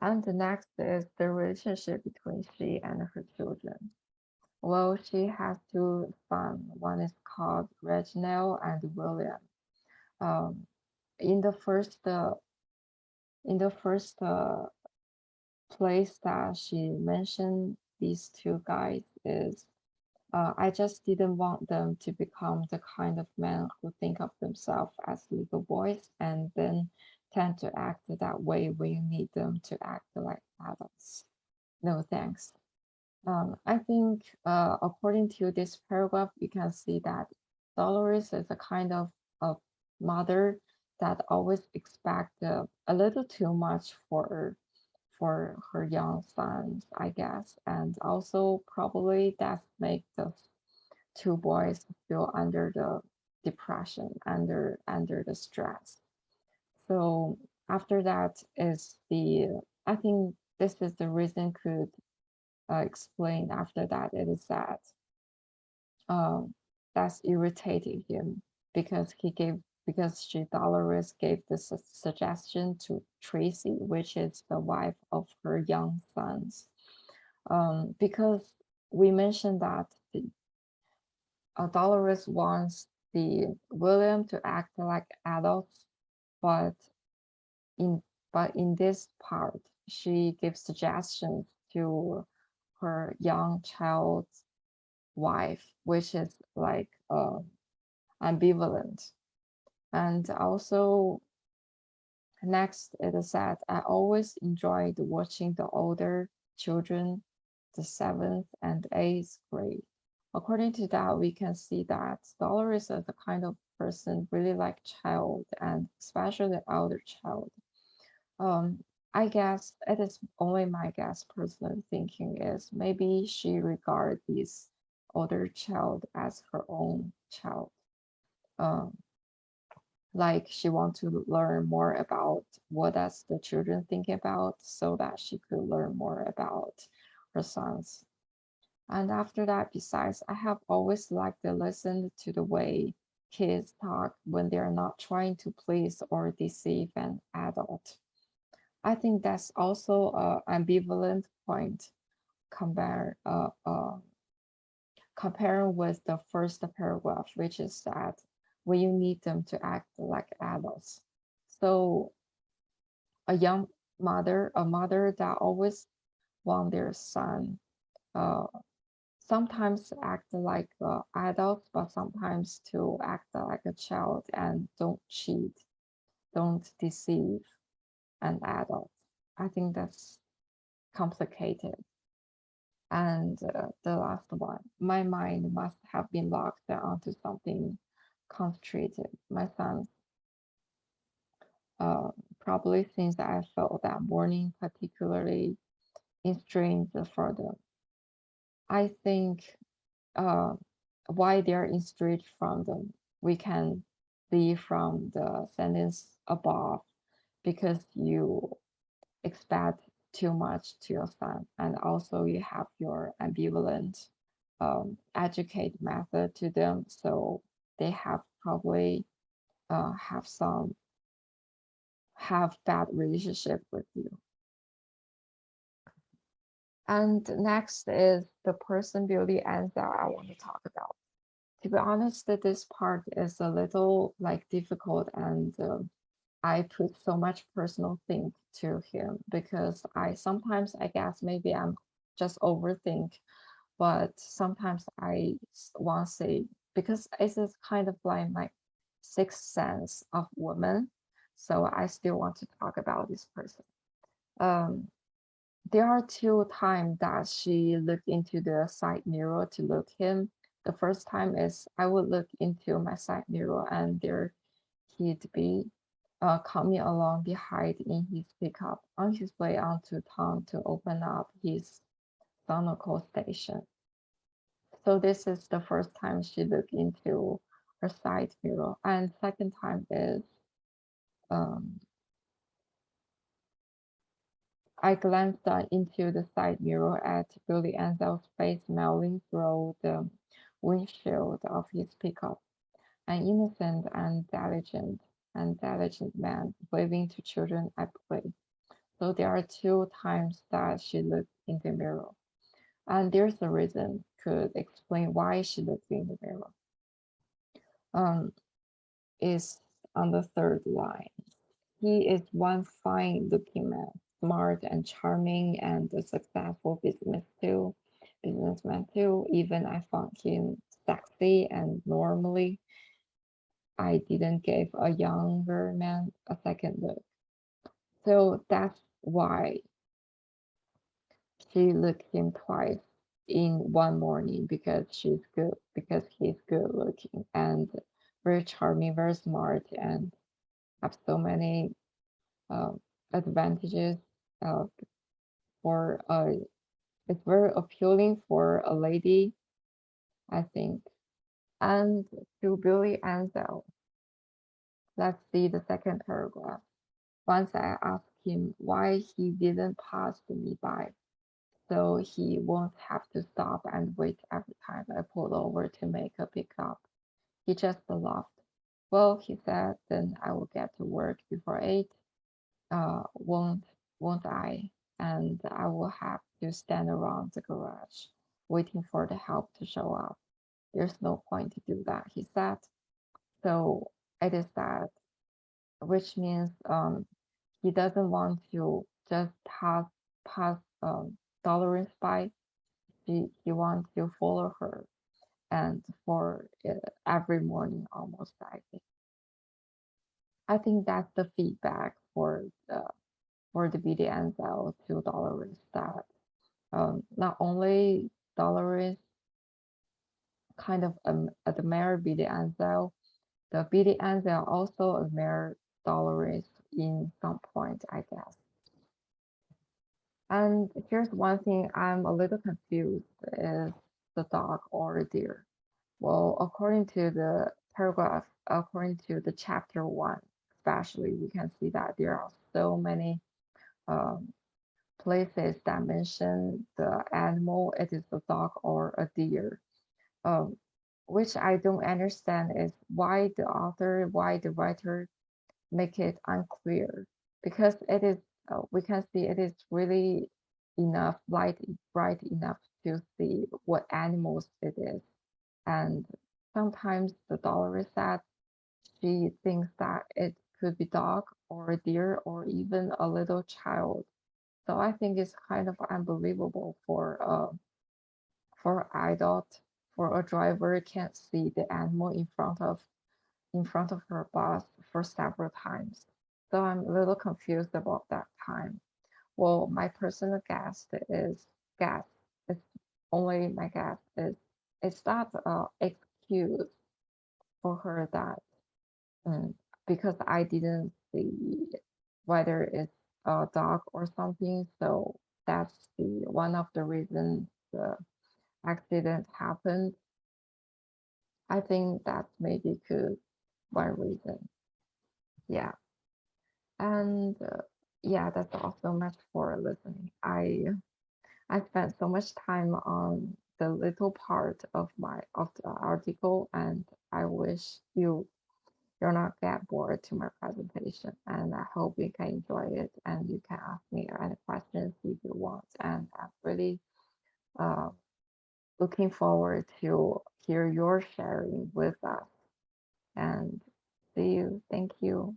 And the next is the relationship between she and her children. Well, she has two sons. One is called Reginald and William. Um, in the first place that she mentioned these two guys is I just didn't want them to become the kind of men who think of themselves as little boys and then tend to act that way when you need them to act like adults. No thanks. I think according to this paragraph, you can see that Dolores is a kind of mother that always expect a little too much for her young sons, I guess, and also probably that make the two boys feel under the depression, under the stress. So after that is I think this is the reason could explain after that it is that um, that's irritated him because she Dolores gave the suggestion to Tracy, which is the wife of her young sons, because we mentioned that Dolores wants the William to act like adults, but in in this part, she gives suggestions to her young child's wife, which is like ambivalent. And also next it is that I always enjoyed watching the older children, the seventh and eighth grade. According to that, we can see that Dolores is the kind of person really like child and especially the elder child. Um, I guess it is only my guess, personal thinking is maybe she regards this older child as her own child. Um, like she wants to learn more about what does the children think about so that she could learn more about her sons. And after that, besides, I have always liked to listen to the way kids talk when they're not trying to please or deceive an adult. I think that's also an ambivalent point compare, comparing with the first paragraph, which is that when you need them to act like adults. So a mother that always want their son uh, sometimes act like adults, but sometimes to act like a child and don't cheat, don't deceive an adult. I think that's complicated. And the last one, my mind must have been locked onto something concentrated. My son, uh, probably since I felt that morning particularly strange for them. I think uh, why they're estranged from them, we can see from the sentence above, because you expect too much to your son, and also you have your ambivalent educate method to them, so they have probably have bad relationship with you. And next is the person beauty answer I want to talk about. To be honest, that this part is a little like difficult, and I put so much personal thing to him because I sometimes I guess maybe I'm just overthink, but sometimes I want to say because it's just kind of like my sixth sense of woman, so I still want to talk about this person. Um, there are two times that she looked into the side mirror to look him. The first time is I would look into my side mirror and there he'd be coming along behind in his pickup on his way onto town to open up his Donegal station. So this is the first time she looked into her side mirror. And second time is um, I glanced into the side mirror at Billy Ansel's face smiling through the windshield of his pickup, an innocent and diligent man waving to children at play. So there are two times that she looked in the mirror. And there's a reason could explain why she looked in the mirror. Um, is on the third line. He is one fine looking man, smart and charming and a successful businessman too. Even I found him sexy and normally I didn't give a younger man a second look. So that's why she looked him twice in one morning because he's good looking and very charming, very smart, and have so many um, advantages uh, for it's very appealing for a lady, I think. And to Billy Ansel, let's see the second paragraph. Once I asked him why he didn't pass me by, so he won't have to stop and wait every time I pulled over to make a pickup. He just laughed. Well, he said, then I will get to work before 8. Uh, won't, won't I? And I will have to stand around the garage waiting for the help to show up. There's no point to do that, he said. So it is that, which means he doesn't want to just pass Dolores by. He wants to follow her and for every morning almost, I think that's the feedback for the BD Ansel to Dolores that not only Dolores kind of admire BD Ansel, the BD Ansel also admire Dolores in some point, I guess. And here's one thing I'm a little confused is the dog or deer. Well, according to the paragraph, according to the chapter 1, especially, we can see that there are so many um, places that mention the animal, it is a dog or a deer. Um, which I don't understand is why the writer make it unclear, because it is, we can see it is really enough, bright enough to see what animals it is. And sometimes the Dolores said she thinks that it could be dog or a deer or even a little child. So I think it's kind of unbelievable for adult, for a driver can't see the animal in front of her bus for several times. So I'm a little confused about that time. Well, my personal guess it's only my guess is it's not excuse for her that because I didn't see whether it's a dog or something. So that's the one of the reasons the accident happened. I think that maybe could one reason. Yeah. And yeah, that's all so much for listening. I spent so much time on the little part of the article, and I wish you're not get bored to my presentation. And I hope you can enjoy it, and you can ask me any questions if you want. And I'm really uh, looking forward to hear your sharing with us. And see you. Thank you.